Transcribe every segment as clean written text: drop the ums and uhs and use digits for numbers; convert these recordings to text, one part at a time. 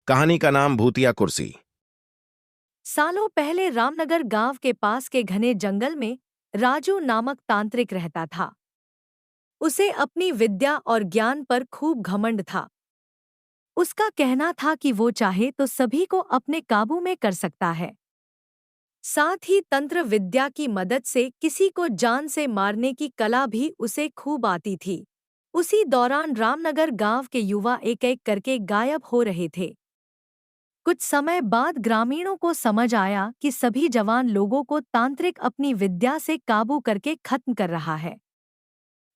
कहानी का नाम भूतिया कुर्सी। सालों पहले रामनगर गांव के पास के घने जंगल में राजू नामक तांत्रिक रहता था। उसे अपनी विद्या और ज्ञान पर खूब घमंड था। उसका कहना था कि वो चाहे तो सभी को अपने काबू में कर सकता है। साथ ही तंत्र विद्या की मदद से किसी को जान से मारने की कला भी उसे खूब आती थी। उसी दौरान रामनगर गांव के युवा एक एक करके गायब हो रहे थे। कुछ समय बाद ग्रामीणों को समझ आया कि सभी जवान लोगों को तांत्रिक अपनी विद्या से काबू करके खत्म कर रहा है।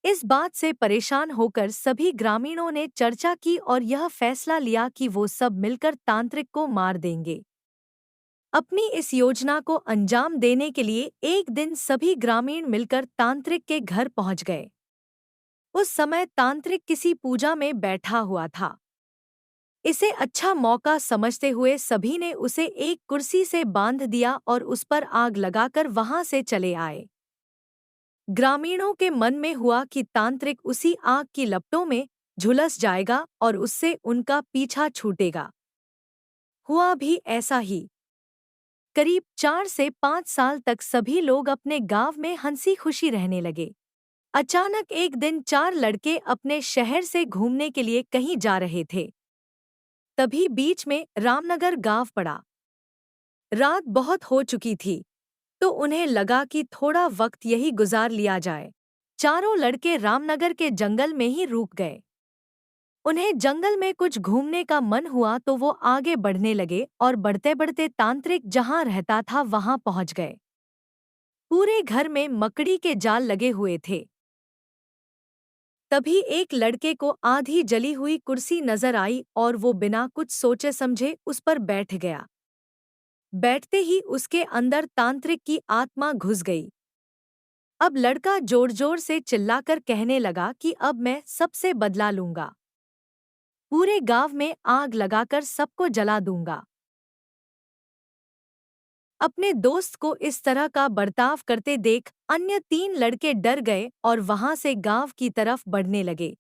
इस बात से परेशान होकर सभी ग्रामीणों ने चर्चा की और यह फैसला लिया कि वो सब मिलकर तांत्रिक को मार देंगे। अपनी इस योजना को अंजाम देने के लिए एक दिन सभी ग्रामीण मिलकर तांत्रिक के घर पहुंच गए। उस समय तांत्रिक किसी पूजा में बैठा हुआ था। इसे अच्छा मौका समझते हुए सभी ने उसे एक कुर्सी से बांध दिया और उस पर आग लगाकर वहां से चले आए। ग्रामीणों के मन में हुआ कि तांत्रिक उसी आग की लपटों में झुलस जाएगा और उससे उनका पीछा छूटेगा। हुआ भी ऐसा ही। करीब 4 से 5 साल तक सभी लोग अपने गांव में हंसी खुशी रहने लगे। अचानक एक दिन 4 लड़के अपने शहर से घूमने के लिए कहीं जा रहे थे। तभी बीच में रामनगर गांव पड़ा। रात बहुत हो चुकी थी, तो उन्हें लगा कि थोड़ा वक्त यही गुजार लिया जाए। चारों लड़के रामनगर के जंगल में ही रुक गए। उन्हें जंगल में कुछ घूमने का मन हुआ तो वो आगे बढ़ने लगे और बढ़ते बढ़ते तांत्रिक जहां रहता था वहां पहुंच गए। पूरे घर में मकड़ी के जाल लगे हुए थे। तभी एक लड़के को आधी जली हुई कुर्सी नजर आई और वो बिना कुछ सोचे समझे उस पर बैठ गया। बैठते ही उसके अंदर तांत्रिक की आत्मा घुस गई। अब लड़का जोर जोर से चिल्लाकर कहने लगा कि अब मैं सबसे बदला लूंगा। पूरे गांव में आग लगाकर सबको जला दूंगा। अपने दोस्त को इस तरह का बर्ताव करते देख अन्य 3 लड़के डर गए और वहां से गांव की तरफ बढ़ने लगे।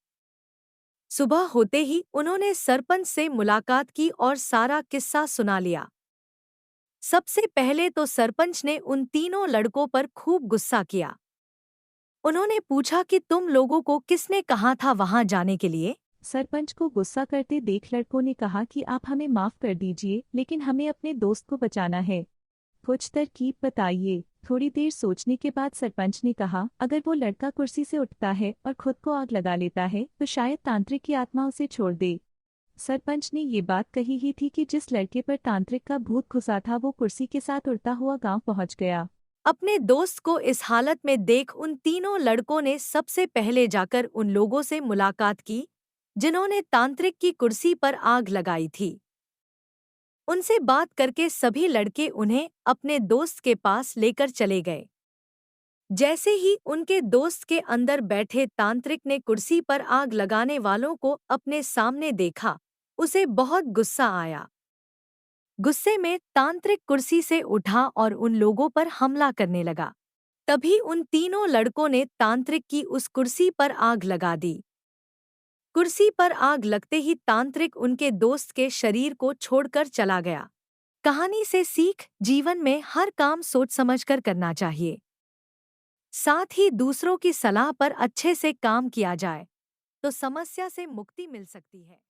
सुबह होते ही उन्होंने सरपंच से मुलाकात की और सारा किस्सा सुना लिया। सबसे पहले तो सरपंच ने उन तीनों लड़कों पर खूब गुस्सा किया। उन्होंने पूछा कि तुम लोगों को किसने कहा था वहां जाने के लिए? सरपंच को गुस्सा करते देख लड़कों ने कहा कि आप हमें माफ कर दीजिए, लेकिन हमें अपने दोस्त को बचाना है। कुछ तरकीब बताइए। थोड़ी देर सोचने के बाद सरपंच ने कहा, अगर वो लड़का कुर्सी से उठता है और खुद को आग लगा लेता है तो शायद तांत्रिक की आत्मा उसे छोड़ दे। सरपंच ने ये बात कही ही थी कि जिस लड़के पर तांत्रिक का भूत घुसा था वो कुर्सी के साथ उड़ता हुआ गांव पहुंच गया। अपने दोस्त को इस हालत में देख उन तीनों लड़कों ने सबसे पहले जाकर उन लोगों से मुलाकात की जिन्होंने तांत्रिक की कुर्सी पर आग लगाई थी। उनसे बात करके सभी लड़के उन्हें अपने दोस्त के पास लेकर चले गए। जैसे ही उनके दोस्त के अंदर बैठे तांत्रिक ने कुर्सी पर आग लगाने वालों को अपने सामने देखा, उसे बहुत गुस्सा आया। गुस्से में तांत्रिक कुर्सी से उठा और उन लोगों पर हमला करने लगा। तभी उन तीनों लड़कों ने तांत्रिक की उस कुर्सी पर आग लगा दी। कुर्सी पर आग लगते ही तांत्रिक उनके दोस्त के शरीर को छोड़कर चला गया। कहानी से सीख, जीवन में हर काम सोच समझकर करना चाहिए। साथ ही दूसरों की सलाह पर अच्छे से काम किया जाए तो समस्या से मुक्ति मिल सकती है।